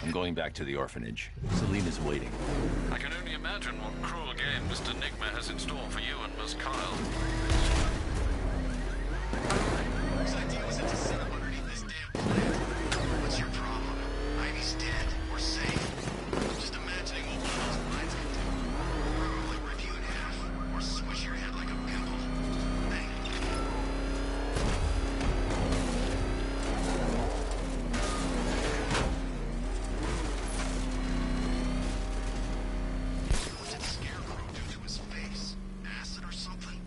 I'm going back to the orphanage. Celine is waiting. I can only imagine what cruel game Mr. Nigma has in store for you and Miss Kyle. His idea was to set up underneath this damn plant. What's your problem? Ivy's dead. We're safe. Just imagining what one of those minds can do. Probably rip you in half, or squish your head like a pimple. Bang. What did Scarecrow do to his face? Acid or something?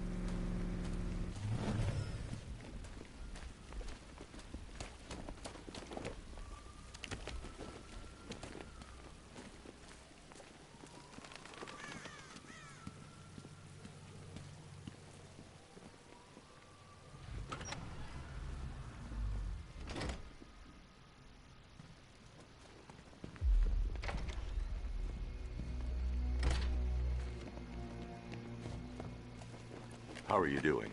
How are you doing?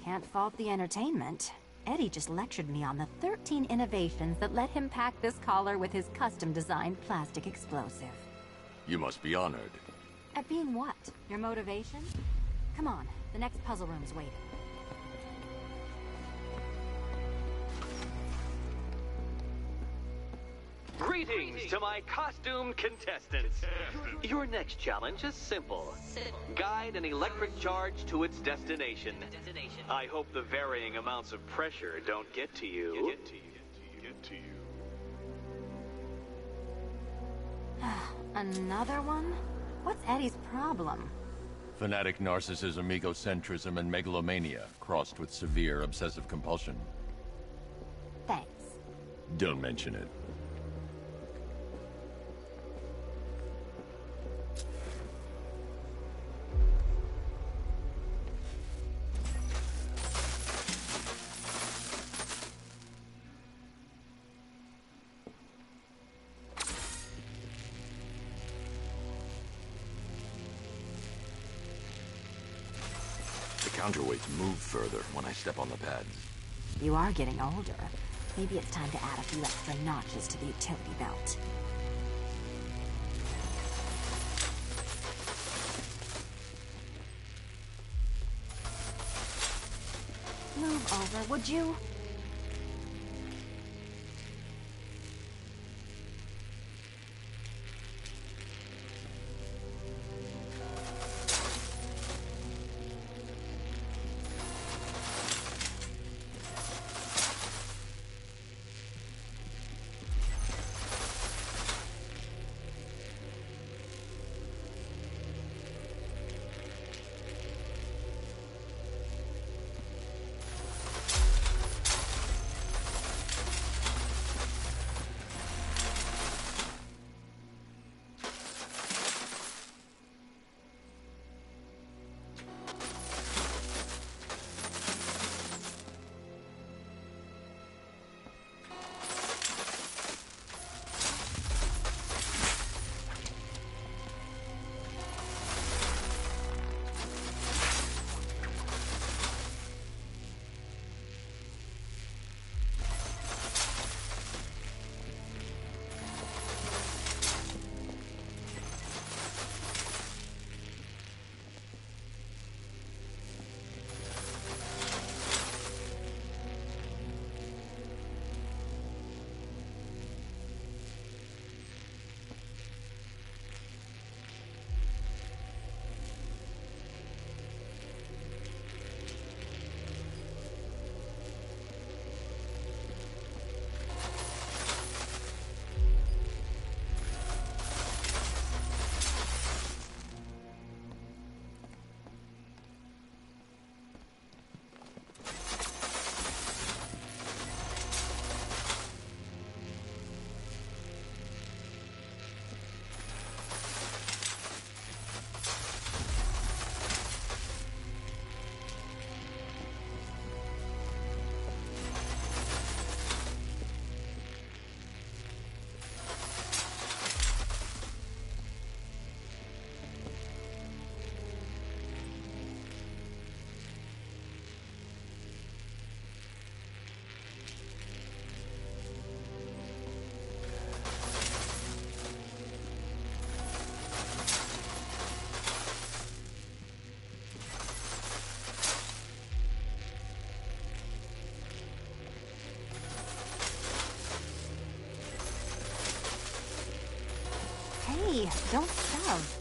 Can't fault the entertainment. Eddie just lectured me on the 13 innovations that let him pack this collar with his custom-designed plastic explosive. You must be honored. At being what? Your motivation? Come on, the next puzzle room's waiting. Greetings to my costumed contestants. Your next challenge is simple. Guide an electric charge to its destination. I hope the varying amounts of pressure don't get to you. Another one? What's Eddie's problem? Fanatic narcissism, egocentrism, and megalomania, crossed with severe obsessive compulsion. Thanks. Don't mention it. The counterweights move further when I step on the pads. You are getting older. Maybe it's time to add a few extra notches to the utility belt. Move over, would you? Eddie, don't shove.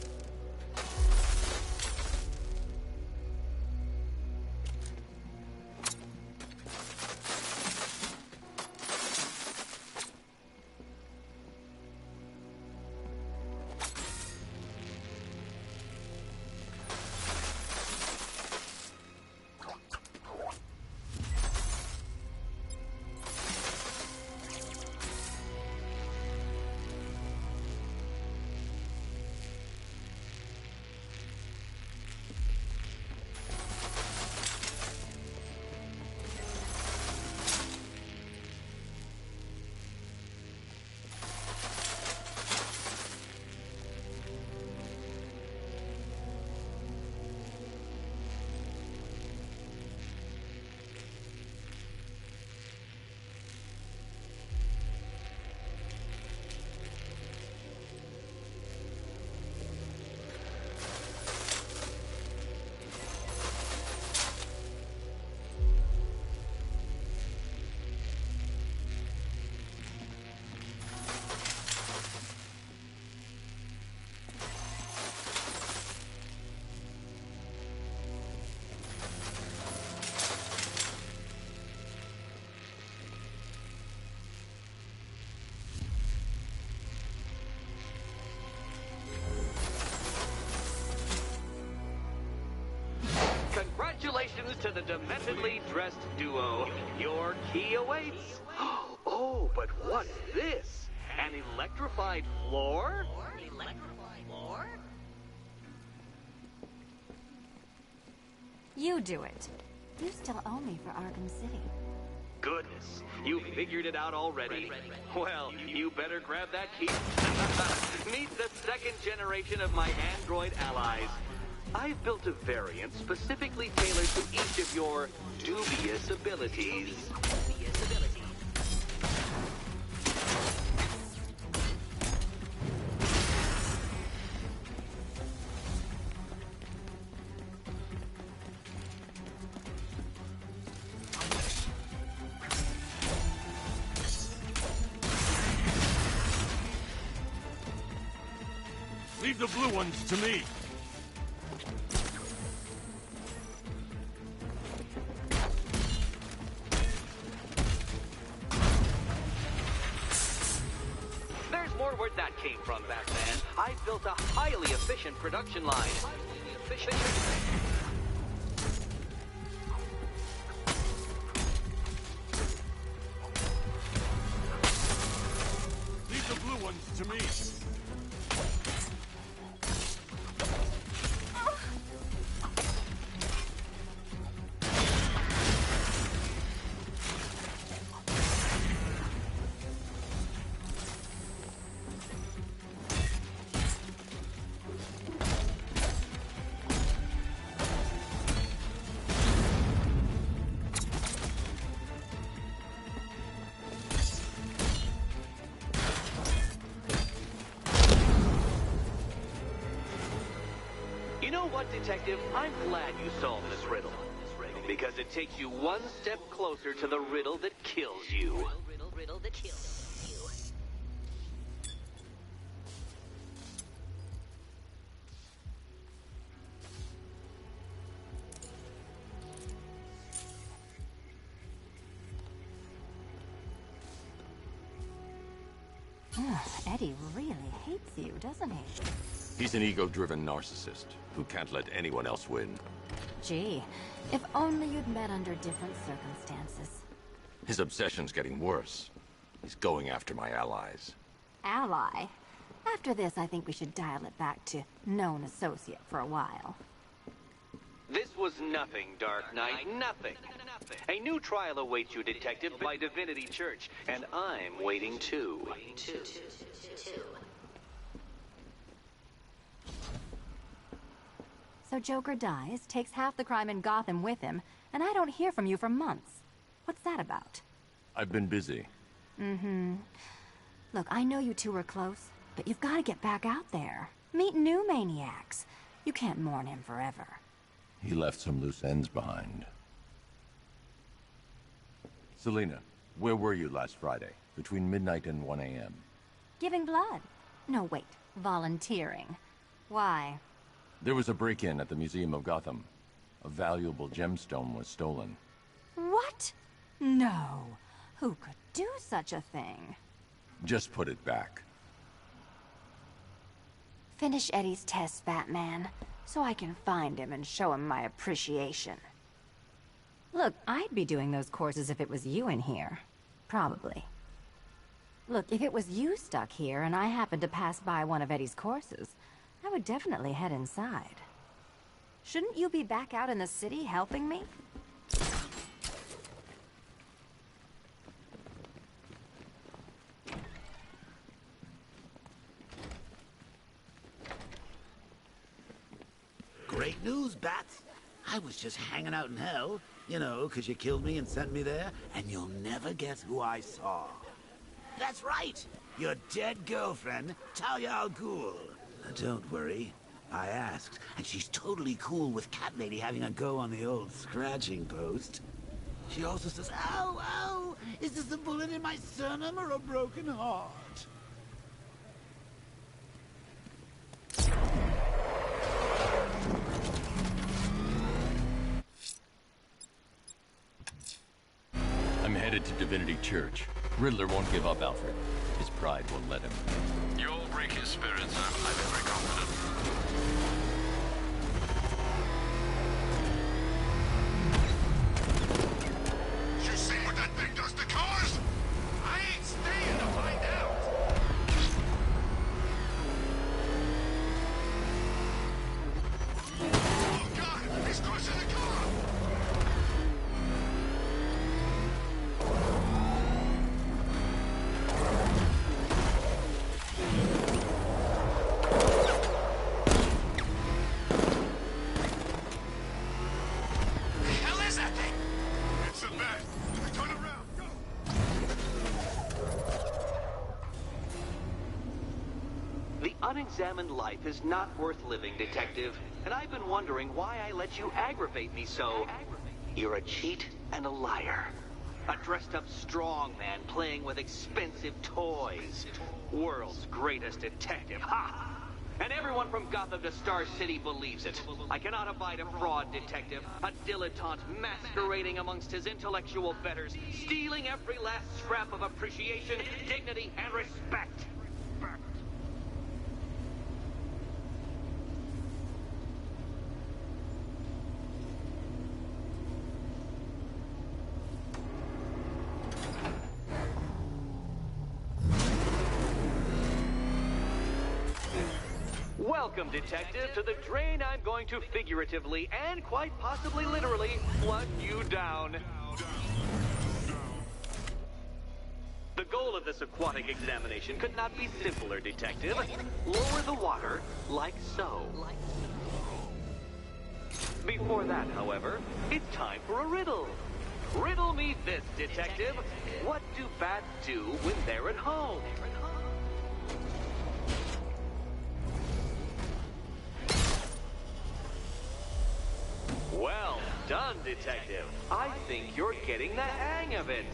Congratulations to the dementedly dressed duo. Your key awaits. Oh, but what's this? An electrified floor? You do it. You still owe me for Arkham City. Goodness, you figured it out already. Well, you better grab that key. Meet the second generation of my android allies. I've built a variant specifically tailored to each of your dubious abilities. Leave the blue ones to me. There's more where that came from, Batman. I built a highly efficient production line. Leave the blue ones to me. You know what, Detective? I'm glad you solved this riddle. Because it takes you one step closer to the riddle that kills you. Eddie really hates you, doesn't he? He's an ego-driven narcissist who can't let anyone else win. Gee, if only you'd met under different circumstances. His obsession's getting worse. He's going after my allies. Ally? After this, I think we should dial it back to known associate for a while. This was nothing, Dark Knight, nothing. A new trial awaits you, Detective, by Divinity Church, and I'm waiting too. So Joker dies, takes half the crime in Gotham with him, and I don't hear from you for months. What's that about? I've been busy. Look, I know you two were close, but you've got to get back out there. Meet new maniacs. You can't mourn him forever. He left some loose ends behind. Selina, where were you last Friday? Between midnight and 1 a.m. Giving blood. No, wait. Volunteering. Why? There was a break-in at the Museum of Gotham. A valuable gemstone was stolen. What? No. Who could do such a thing? Just put it back. Finish Eddie's test, Batman, so I can find him and show him my appreciation. Look, I'd be doing those courses if it was you in here. Probably. Look, if it was you stuck here and I happened to pass by one of Eddie's courses, I would definitely head inside. Shouldn't you be back out in the city helping me? Great news, Bats. I was just hanging out in hell, you know, 'cause you killed me and sent me there, and you'll never guess who I saw. That's right, your dead girlfriend, Talia al Ghul. Don't worry, I asked, and she's totally cool with Cat Lady having a go on the old scratching post. She also says, ow, ow, is this a bullet in my sternum or a broken heart? I'm headed to Divinity Church. Riddler won't give up, Alfred. His pride won't let him. You'll break his spirits, I'm very confident. You see what that thing does to cars? I ain't staying to find out. Oh God, he's crushing the car. The hell is that thing? It's a bat. Turn around, go. The unexamined life is not worth living, Detective. And I've been wondering why I let you aggravate me so. You're a cheat and a liar. A dressed-up strongman playing with expensive toys. World's greatest detective, ha! And everyone from Gotham to Star City believes it. I cannot abide a fraud detective, a dilettante masquerading amongst his intellectual betters, stealing every last scrap of appreciation, dignity, and respect. Welcome, Detective, to the drain I'm going to figuratively and quite possibly literally flush you down. The goal of this aquatic examination could not be simpler, Detective. Lower the water, like so. Before that, however, it's time for a riddle. Riddle me this, Detective. What do bats do when they're at home? Well done, Detective. I think you're getting the hang of it.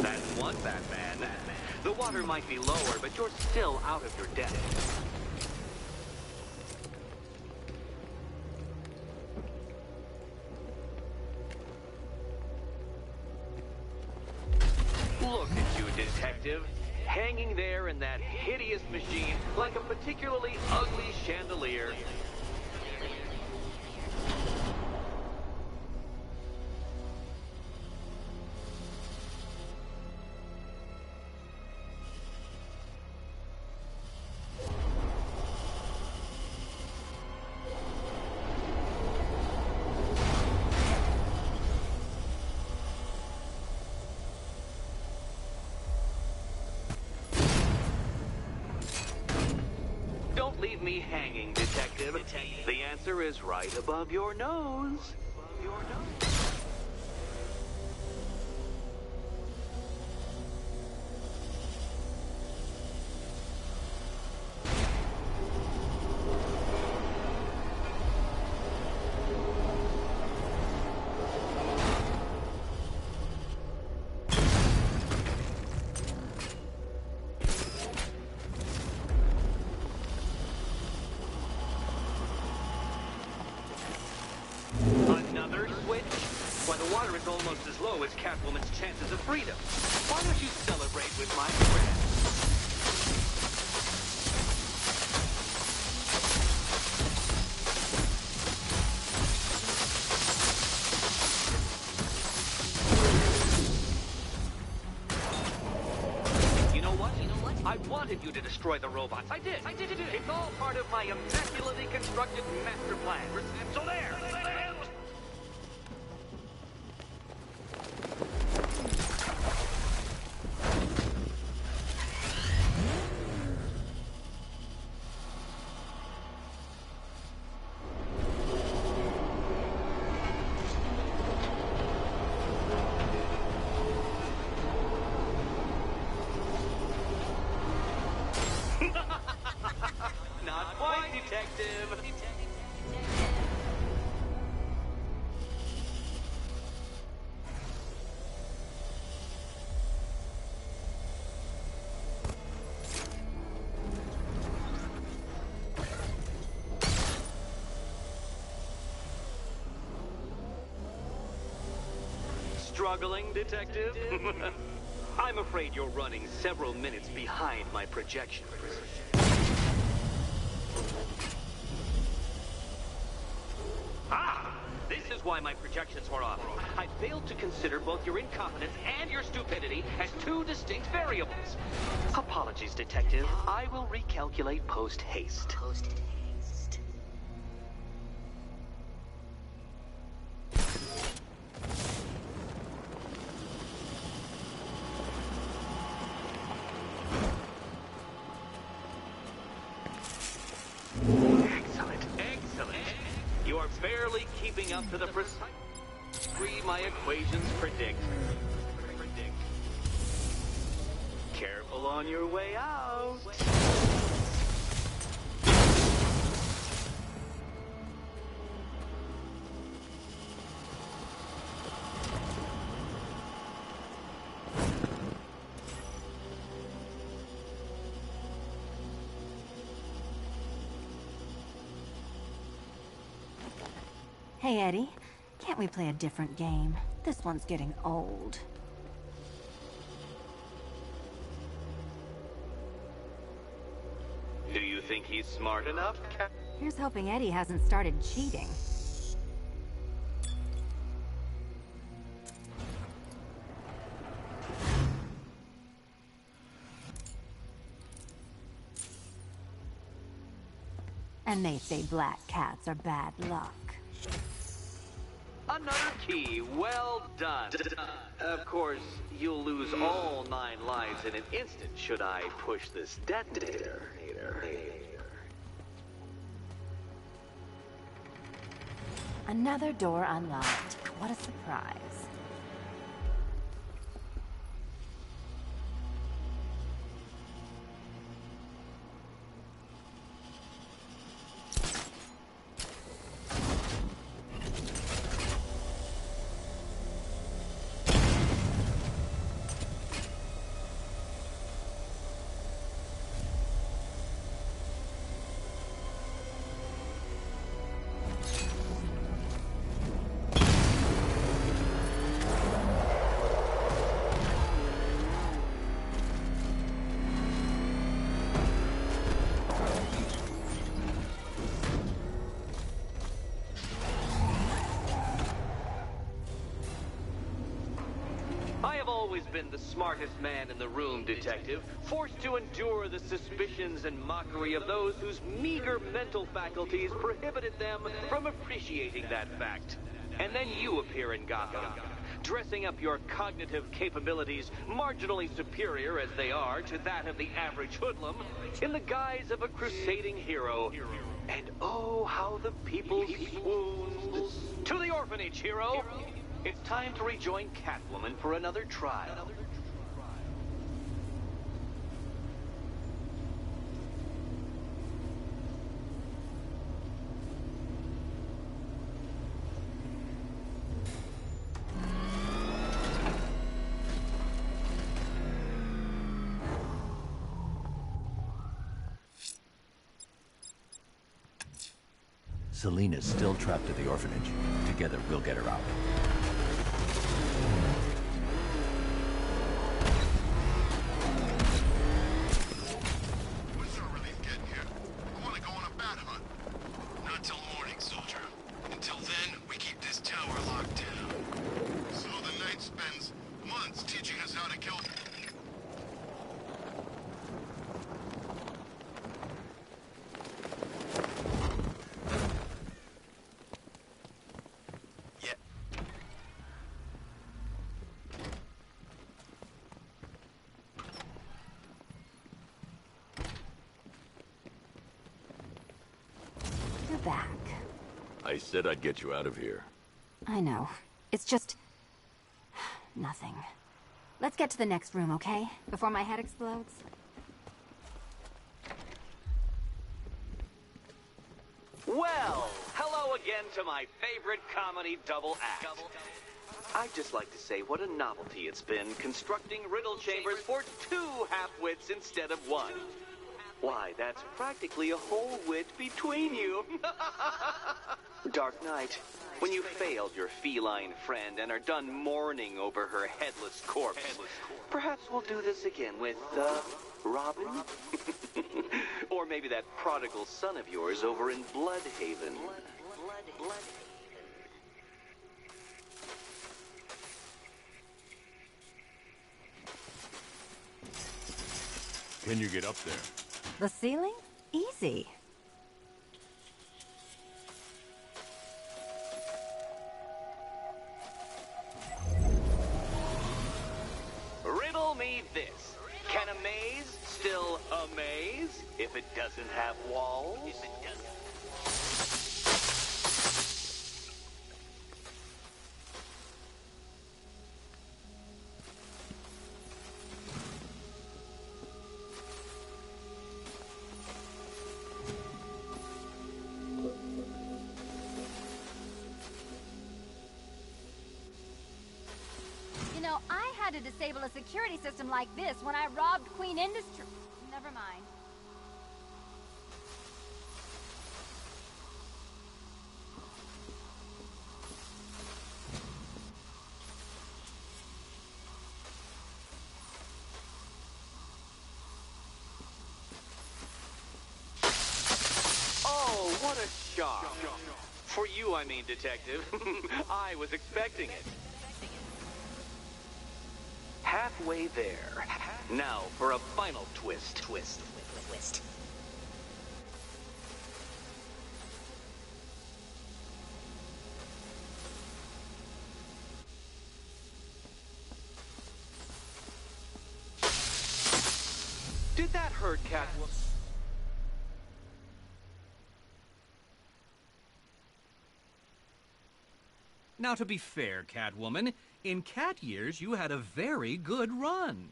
That's one, Batman. The water might be lower, but you're still out of your depth. Look at you, Detective. Hanging there in that hideous machine like a particularly ugly chandelier. Don't leave me hanging, Detective. The answer is right above your nose. chances of freedom. Why don't you celebrate with my friend? You know what? I wanted you to destroy the robots. I did. It's all part of my immaculately constructed master plan. So there. Not quite, detective. Struggling, detective? I'm afraid you're running several minutes behind my projections. This is why my projections were off. I failed to consider both your incompetence and your stupidity as two distinct variables. Apologies, detective. I will recalculate post-haste. Excellent. You are barely keeping up to the precise degree my equations predict. Careful on your way out. Hey, Eddie. Can't we play a different game? This one's getting old. Do you think he's smart enough? Here's hoping Eddie hasn't started cheating. And they say black cats are bad luck. Another key. Well done. Of course, you'll lose all 9 lives in an instant should I push this detonator. Another door unlocked. What a surprise. I have always been the smartest man in the room, detective, forced to endure the suspicions and mockery of those whose meager mental faculties prohibited them from appreciating that fact. And then you appear in Gotham, dressing up your cognitive capabilities marginally superior as they are to that of the average hoodlum, in the guise of a crusading hero. And oh, how the people swooned. To the orphanage, hero! It's time to rejoin Catwoman for another trial. Selena's still trapped at the orphanage. Together, we'll get her out. I said I'd get you out of here. I know. It's just... nothing. Let's get to the next room, okay? Before my head explodes. Well, hello again to my favorite comedy double act. I'd just like to say what a novelty it's been constructing riddle chambers for 2 half-wits instead of 1. Why, that's practically a whole wit between you. Dark Knight, when you failed your feline friend and are done mourning over her headless corpse, perhaps we'll do this again with, Robin? Or maybe that prodigal son of yours over in Bloodhaven. Can you get up there? The ceiling? Easy. Riddle me this. Can a maze still amaze if it doesn't have walls? You know, I had to disable a security system like this when I robbed Queen Industry. Never mind. Oh, what a shock. For you, I mean, Detective. I was expecting it. Halfway there. Now for a final twist. Twist. Did that hurt, Catwoman? Now, to be fair, Catwoman, in cat years, you had a very good run.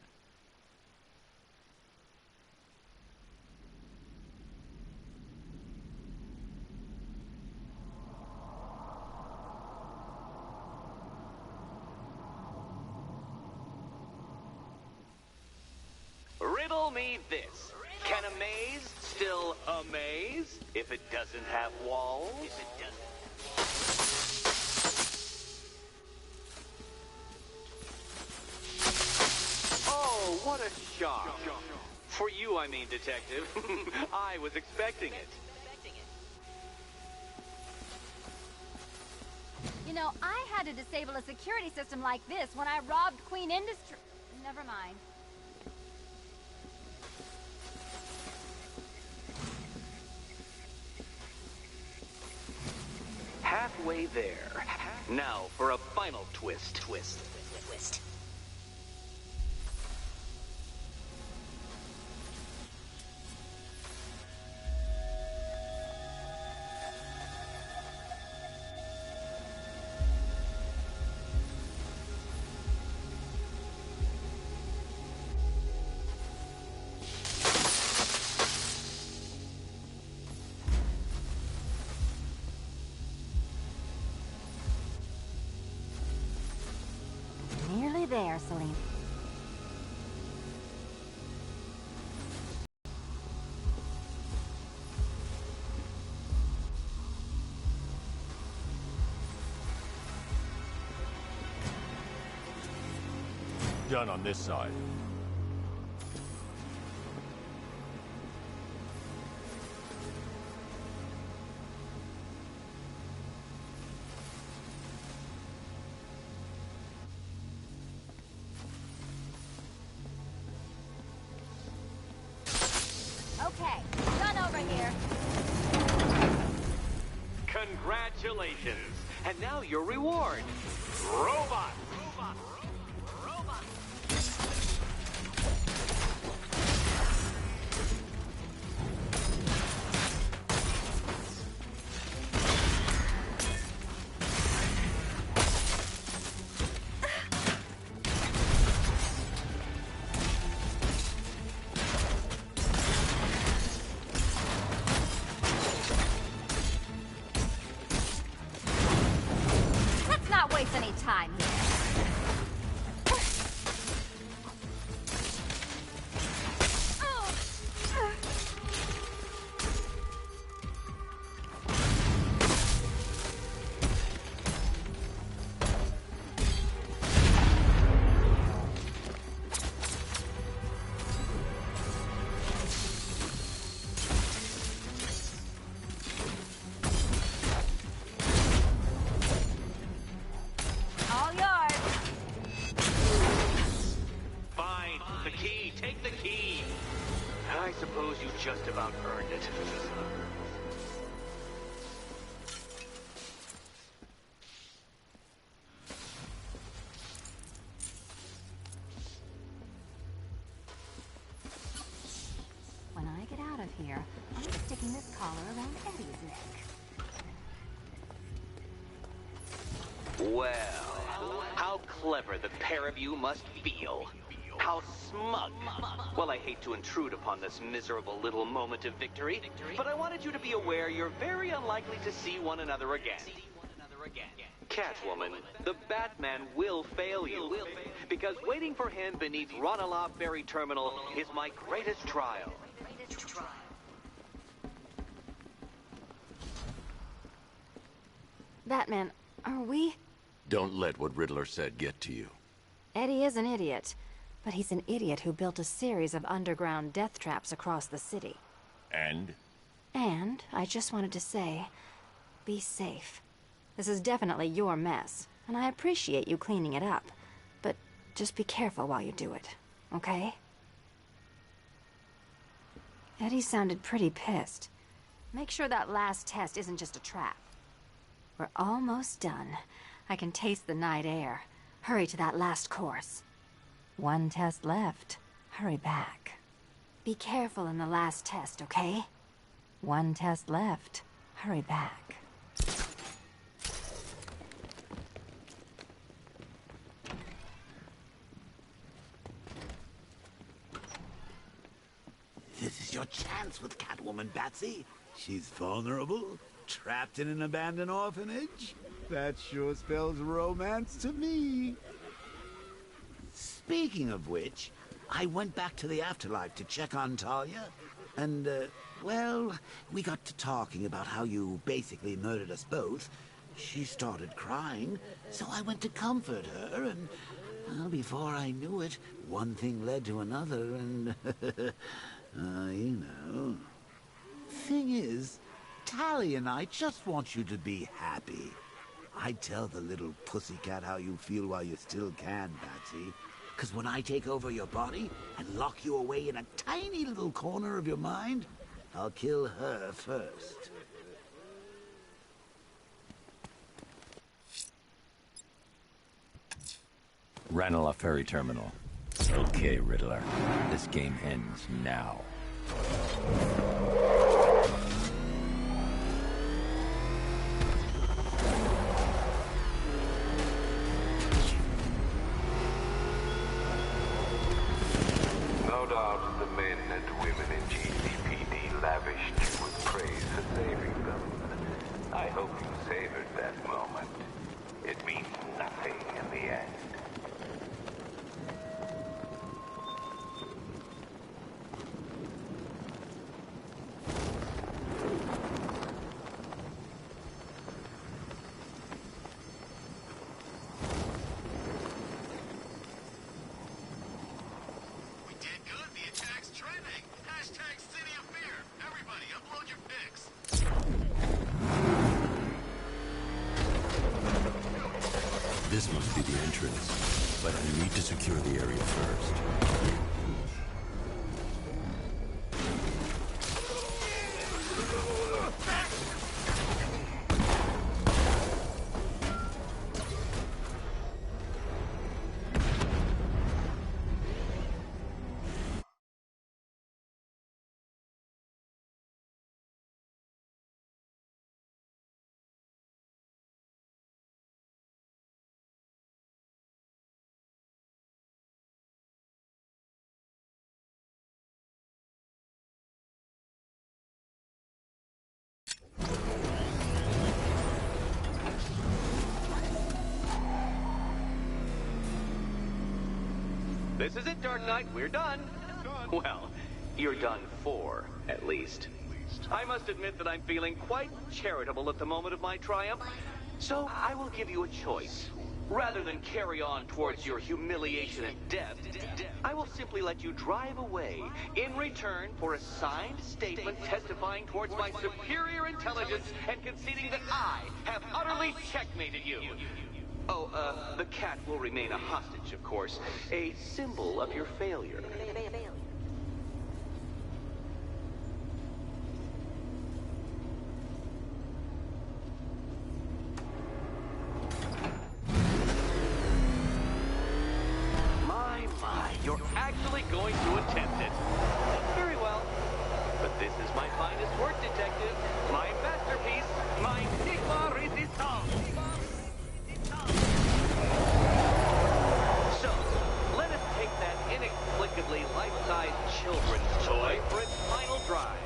Riddle me this. Can a maze still amaze if it doesn't have walls? Oh, what a shock. For you, I mean, Detective. I was expecting it. You know, I had to disable a security system like this when I robbed Queen Industry. Never mind. Halfway there. Now for a final twist. Twist. Nearly there, Celine. Done on this side. Okay, done over here. Congratulations. And now your reward. Robot. the key. I suppose you just about earned it. When I get out of here, I'm sticking this collar around Eddie's neck. Well, how clever the pair of you must feel. How smug. Well, I hate to intrude upon this miserable little moment of victory, but I wanted you to be aware you're very unlikely to see one another again. Catwoman, the Batman will fail you, because waiting for him beneath Ranelagh Ferry Terminal is my greatest trial. Batman, are we? Don't let what Riddler said get to you. Eddie is an idiot, but he's an idiot who built a series of underground death traps across the city. And? And I just wanted to say, be safe. This is definitely your mess, and I appreciate you cleaning it up. But just be careful while you do it, okay? Eddie sounded pretty pissed. Make sure that last test isn't just a trap. We're almost done. I can taste the night air. Hurry to that last course. One test left. Hurry back. Be careful in the last test, okay? One test left. Hurry back. This is your chance with Catwoman, Batsy. She's vulnerable, trapped in an abandoned orphanage. That sure spells romance to me. Speaking of which, I went back to the afterlife to check on Talia. And, well, we got to talking about how you basically murdered us both. She started crying, so I went to comfort her, and, well, before I knew it, one thing led to another, and, you know. Thing is, Tally and I just want you to be happy. I'd tell the little pussycat how you feel while you still can, Batsy. 'Cause when I take over your body and lock you away in a tiny little corner of your mind, I'll kill her first. Ranelagh Ferry Terminal. Okay, Riddler. This game ends now. No doubt the men and women in GCPD lavished you with praise for saving them. I hope you savored that moment. It means nothing in the end. We did good. The attack's trending. Hashtag City of Fear. Everybody, upload your pics. This must be the entrance, but I need to secure the area first. This is it, Dark Knight. We're done. Well, you're done for, at least. I must admit that I'm feeling quite charitable at the moment of my triumph, so I will give you a choice. Rather than carry on towards your humiliation and death, I will simply let you drive away in return for a signed statement testifying towards my superior intelligence and conceding that I have utterly checkmated you. Oh, the cat will remain a hostage, of course. A symbol of your failure. children's toy for its final drive.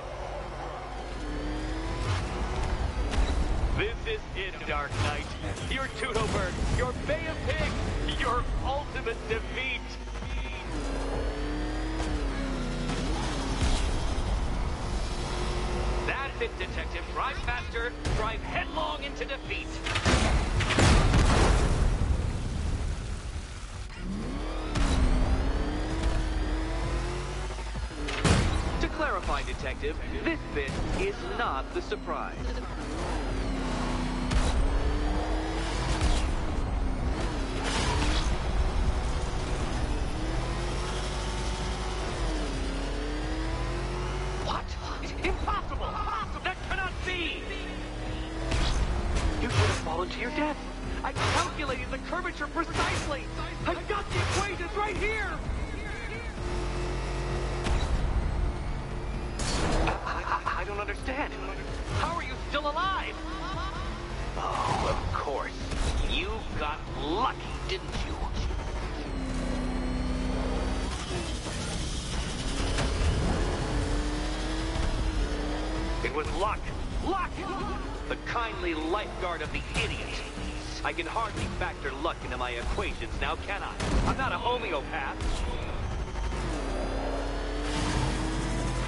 This is it, Dark Knight. Your Tudoberg, your Bay of Pigs, your ultimate defeat. That's it, Detective. Drive faster, drive headlong into defeat. To clarify, Detective, this bit is not the surprise. What? Impossible! That cannot be! You should have fallen to your death. I calculated the curvature precisely. I've got the equations right here. I don't understand. How are you still alive? Oh, of course. You got lucky, didn't you? It was luck. Luck! The kindly lifeguard of the idiot. I can hardly factor luck into my equations now, can I? I'm not a homeopath.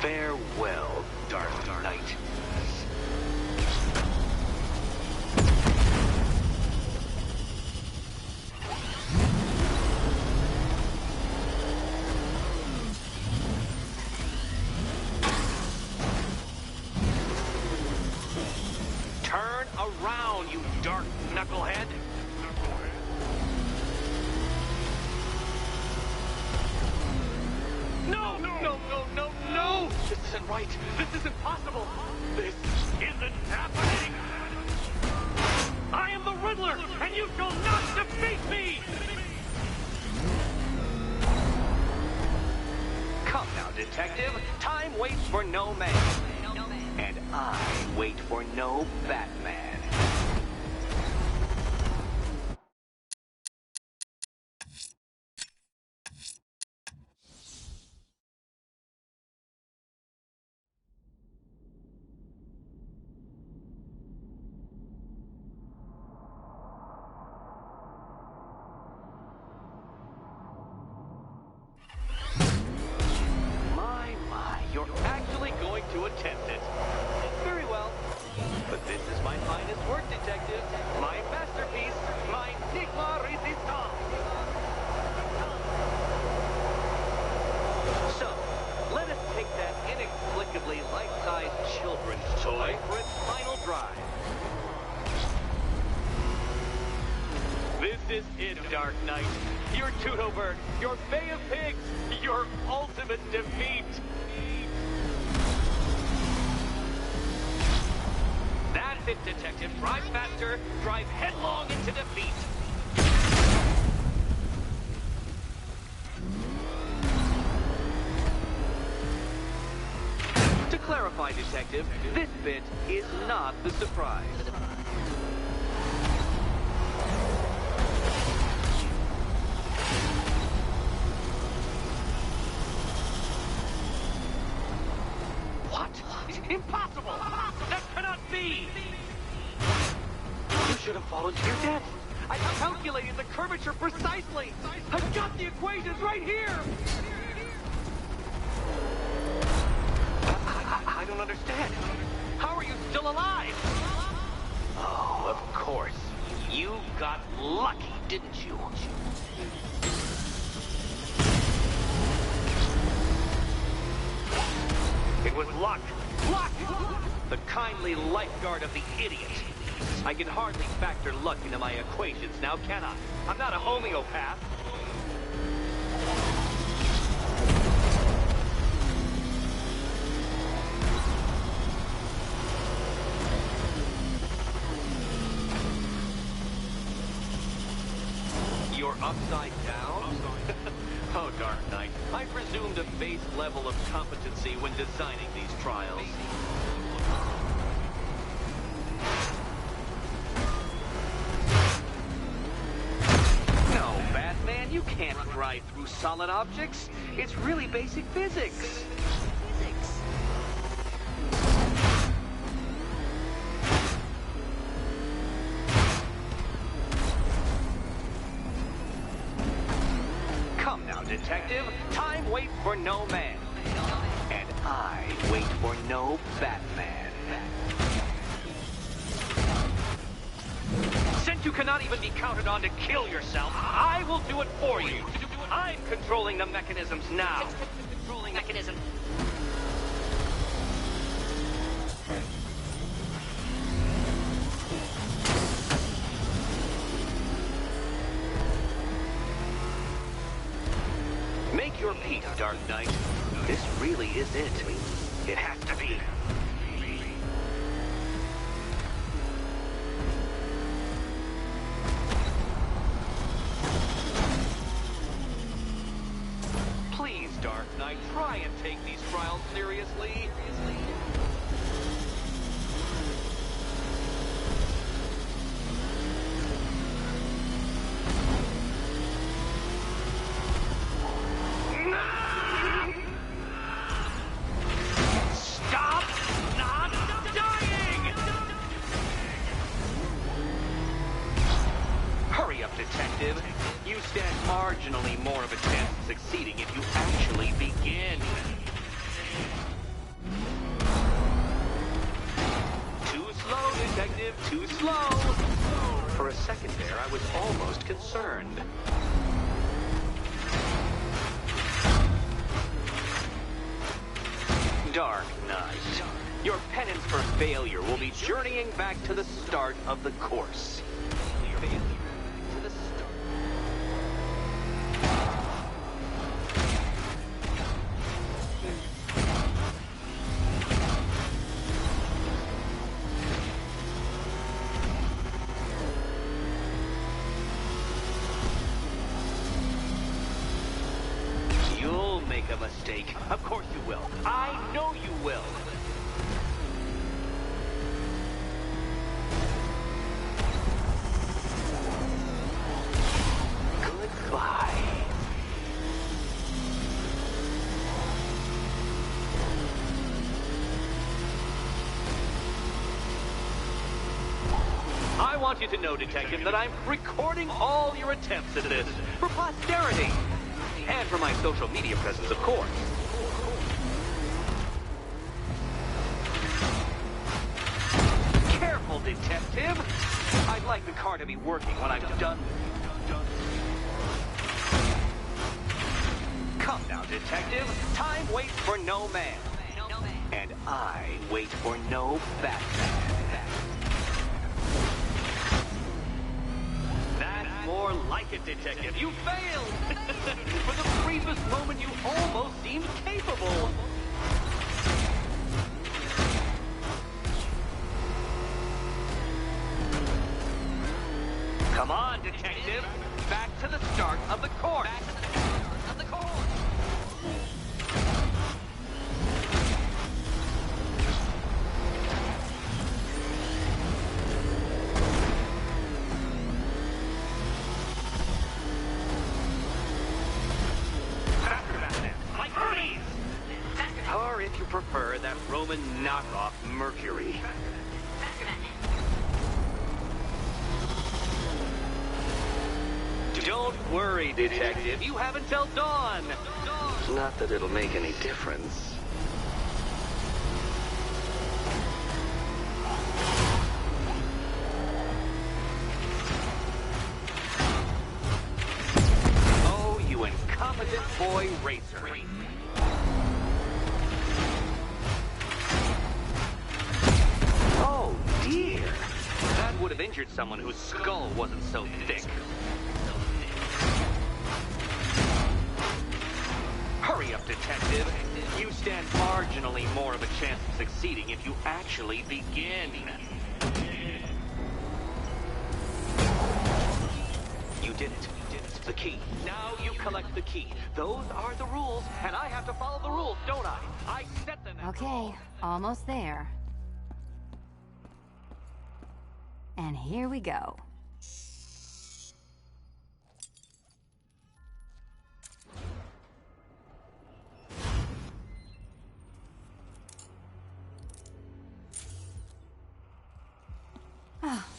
Farewell, Dark Knight. Turn around, you dark knucklehead. No! This isn't right. This isn't possible. This isn't happening. I am the Riddler, and you shall not defeat me! Come now, Detective. Time waits for no man. And I wait for no Batman. My, you're actually going to attempt it. Very well. But this is my finest work, Detective. My masterpiece, my Enigma Resistance. So, let us take that inexplicably life-sized children's toy for its final drive. This is it, Dark Knight. Your Tudoberg, your Bay of Pigs, your ultimate defeat. That's it, Detective. Drive faster, drive headlong into defeat. To clarify, Detective, this bit is not the surprise. Impossible! That cannot be! You should have fallen to your death. I calculated the curvature precisely. I've got the equations right here. I don't understand. How are you still alive? Oh, of course. You got lucky, didn't you? It was luck. Luck! The kindly lifeguard of the idiot. I can hardly factor luck into my equations now, can I? I'm not a homeopath. You're upside down? Oh, Dark Knight, I presumed a base level of competency when designing these trials. No, Batman, you can't right through solid objects. It's really basic physics. Come now, detective. Time waits for no man. And I wait for no Batman. Since you cannot even be counted on to kill yourself, I will do it for you. I'm controlling the mechanisms now. Controlling mechanism. Make your peace, Dark Knight. This really is it. It has to be. Please, Dark Knight, try and take these trials seriously. Stop not dying! Hurry up, detective. You stand marginally more of a chance of succeeding if you actually begin. Too slow, detective, too slow. For a second there, I was almost concerned. Dark Knight, your penance for failure will be journeying back to the start of the course. Failure to the start. You'll make a mistake. Of course you will. I know you will. Goodbye. I want you to know, detective, that I'm recording all your attempts at this for posterity. And for my social media presence, of course. Careful, detective. I'd like the car to be working when I'm done. Come now, detective. Time waits for no man. And I wait for no Batman. That's more like it, detective. You failed! For the briefest moment, you almost seemed capable. Come on, detective. Back to the start of the course. Back to the start of the course. Or if you prefer, that Roman knockoff Mercury. Don't worry, detective. You have until dawn. Not that it'll make any difference. Oh, you incompetent boy racer. Oh, dear. That would have injured someone whose skull wasn't so thick. Hurry up, detective. You stand marginally more of a chance of succeeding if you actually begin. You did it. The key. Now you collect the key. Those are the rules, and I have to follow the rules, don't I? I set them. Okay, almost there. And here we go.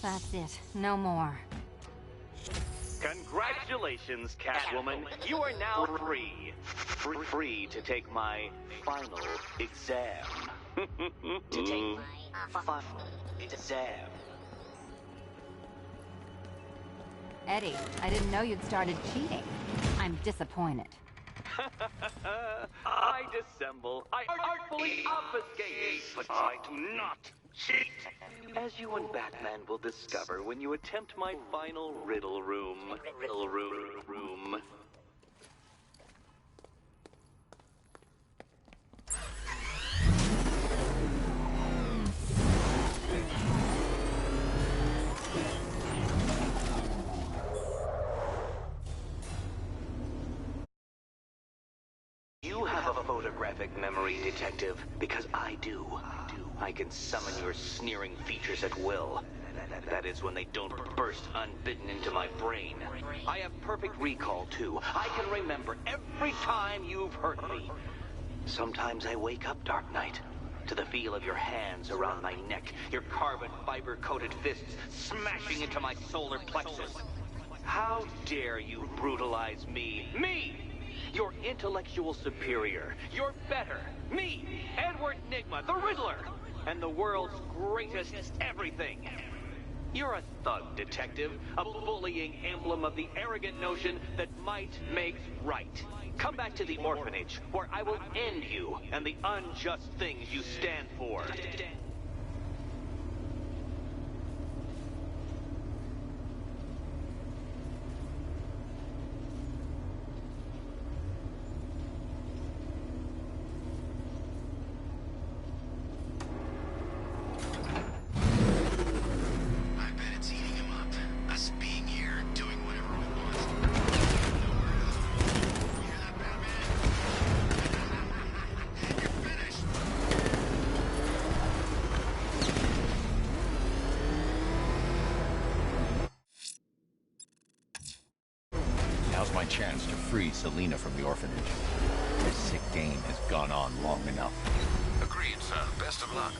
That's it. No more. Congratulations, Catwoman. You are now free. Free to take my final exam. To take my final exam. Eddie, I didn't know you'd started cheating. I'm disappointed. I dissemble. I artfully obfuscate. But I do not cheat. As you and Batman will discover when you attempt my final riddle room. Riddle room. You have a photographic memory, Detective, because I do. I can summon your sneering features at will. That is when they don't burst unbidden into my brain. I have perfect recall, too. I can remember every time you've hurt me. Sometimes I wake up, Dark Knight, to the feel of your hands around my neck, your carbon fiber-coated fists smashing into my solar plexus. How dare you brutalize me? Me! Your intellectual superior. You're better. Me, Edward Nygma, the Riddler, and the world's greatest everything. You're a thug, Detective, a bullying emblem of the arrogant notion that might makes right. Come back to the orphanage, where I will end you and the unjust things you stand for. I bet it's eating him up. Us being here, doing whatever we want. You hear that, Batman? You're finished! Now's my chance to free Selina from the orphanage. This sick game has gone on long enough. Agreed, sir. Best of luck.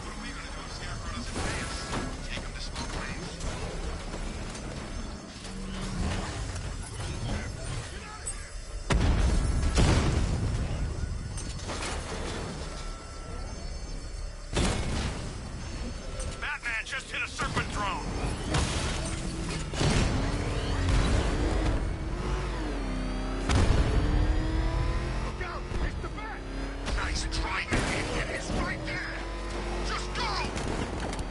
What are we gonna do if Scarecrow doesn't pay us? Take him to smoke range? Batman just hit a serpent drone! Look out! It's the bat! Nice try, idiot! It's right there! Just go!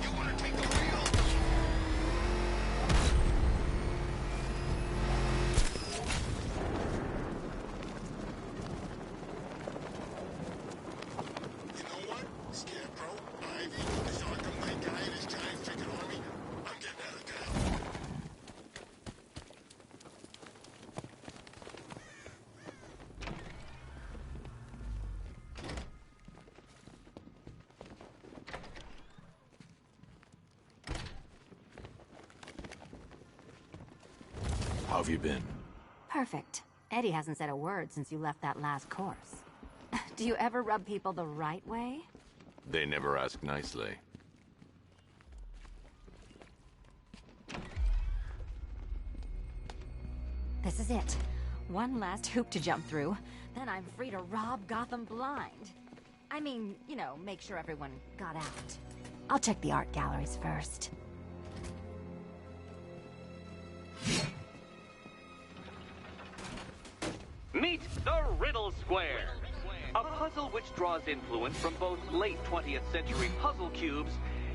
You wanna take the wheel? You know what? Scarecrow, Ivy, is Arkham Knight guy and his giant freaking army. I'm getting out of town. How have you been? Perfect. Eddie hasn't said a word since you left that last course. Do you ever rub people the right way? They never ask nicely. This is it. One last hoop to jump through, then I'm free to rob Gotham blind. I mean, you know, make sure everyone got out. I'll check the art galleries first. Meet the Riddle Square, a puzzle which draws influence from both late 20th century puzzle cubes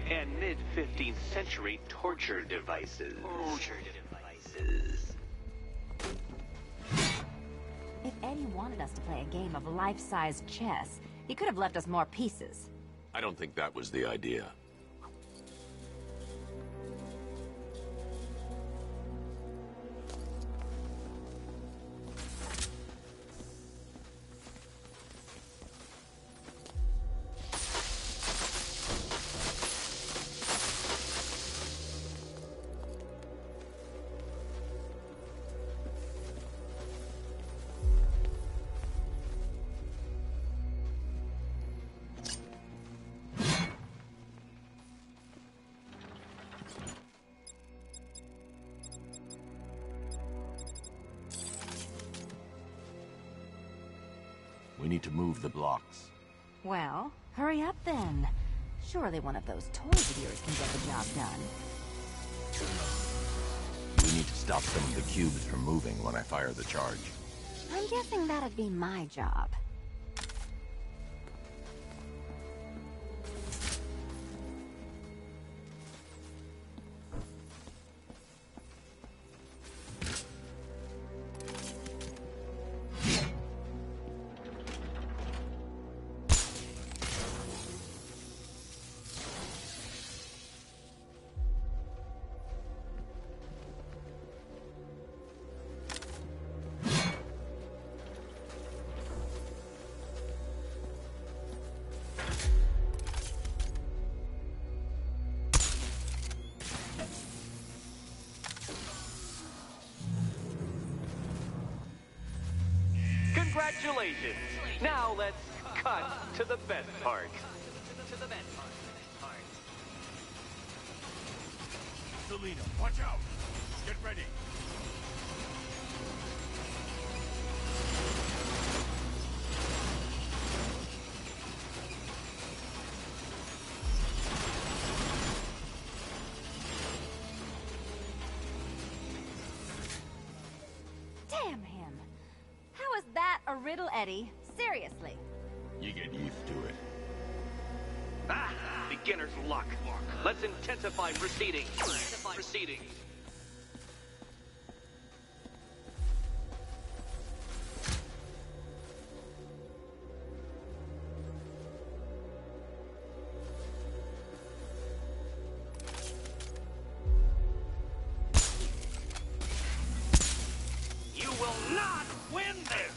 and mid-15th century torture devices. If Eddie wanted us to play a game of life-size chess, he could have left us more pieces. I don't think that was the idea. We need to move the blocks. Well, hurry up then. Surely one of those toys of yours can get the job done. We need to stop some of the cubes from moving when I fire the charge. I'm guessing that'd be my job. Congratulations! Now let's cut to the best part. Selina, watch out! Get ready! Damn him! How is that a riddle, Eddie? Seriously. You get used to it. Ah! Beginner's luck. Let's intensify proceedings. You will not win this!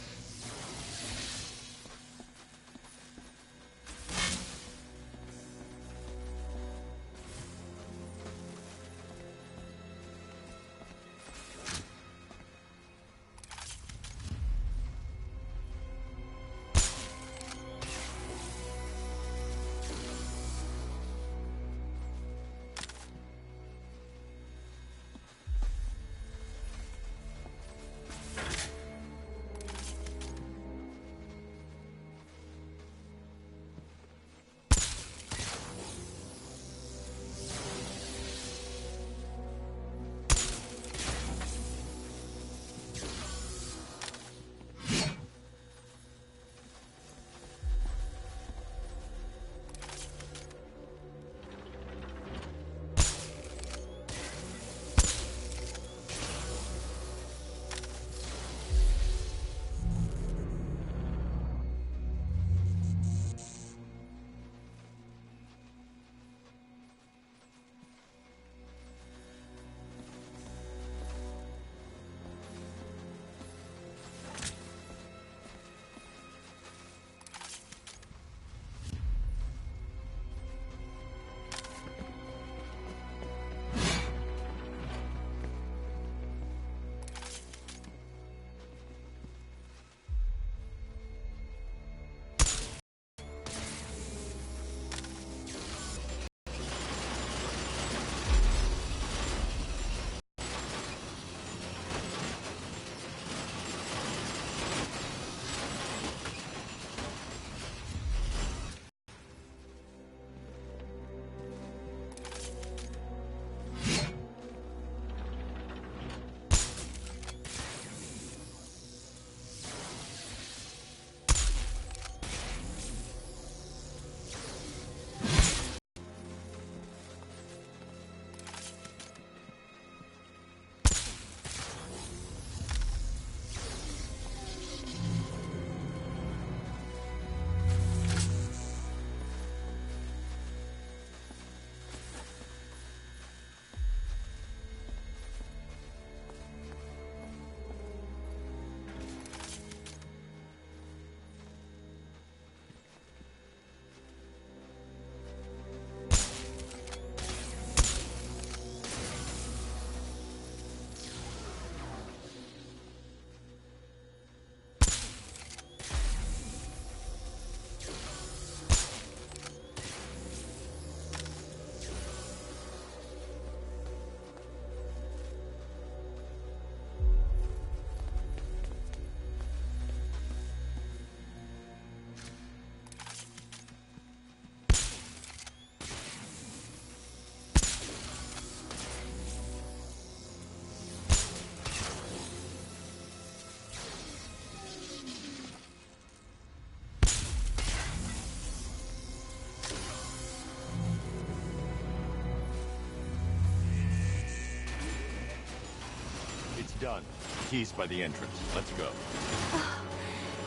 done. Keys by the entrance. Let's go.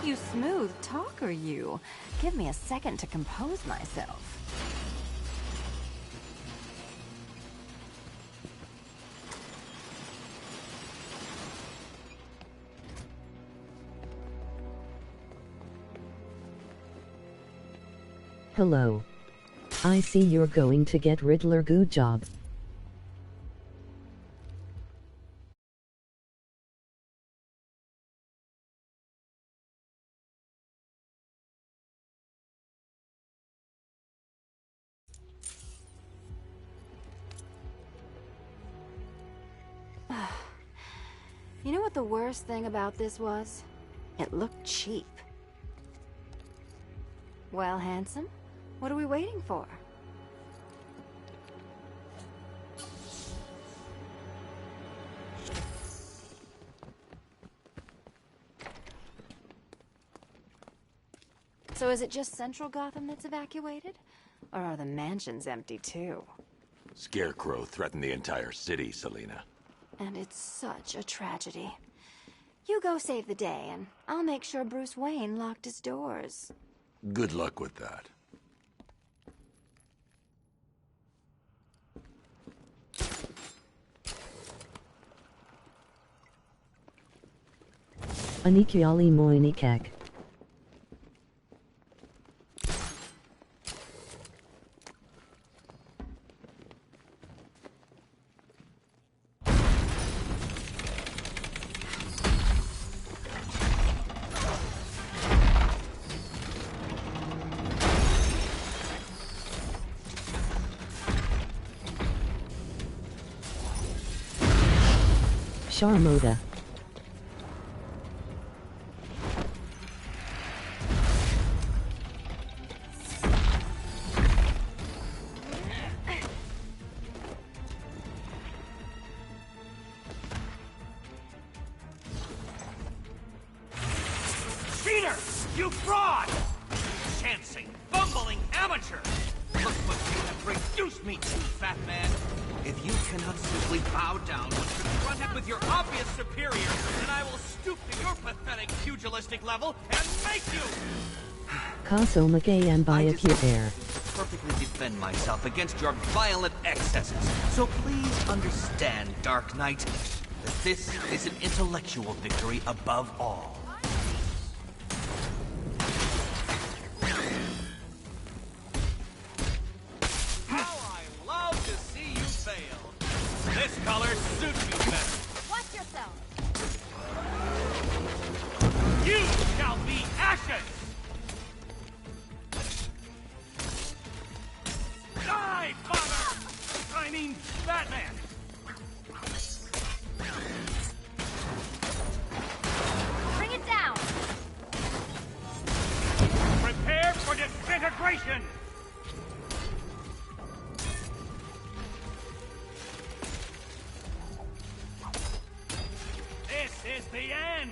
You smooth talker, you. Give me a second to compose myself. Hello. I see you're going to get Riddler. Good job. You know what the worst thing about this was? It looked cheap. Well, handsome, what are we waiting for? So is it just Central Gotham that's evacuated? Or are the mansions empty too? Scarecrow threatened the entire city, Selina. And it's such a tragedy. You go save the day, and I'll make sure Bruce Wayne locked his doors. Good luck with that. Anikiali Moinikek. Sharmoda. Cheater! You fraud! Chancing, bumbling amateur! Look what you have reduced me to, fat man. If you cannot simply bow down when confronted with your obvious superior, then I will stoop to your pathetic pugilistic level and make you... Kaso Magay and I Air. perfectly defend myself against your violent excesses. So please understand, Dark Knight, that this is an intellectual victory above all. This color suits you better. Watch yourself! You shall be ashes! Die, father! I mean, Batman! Bring it down! Prepare for disintegration! This is the end!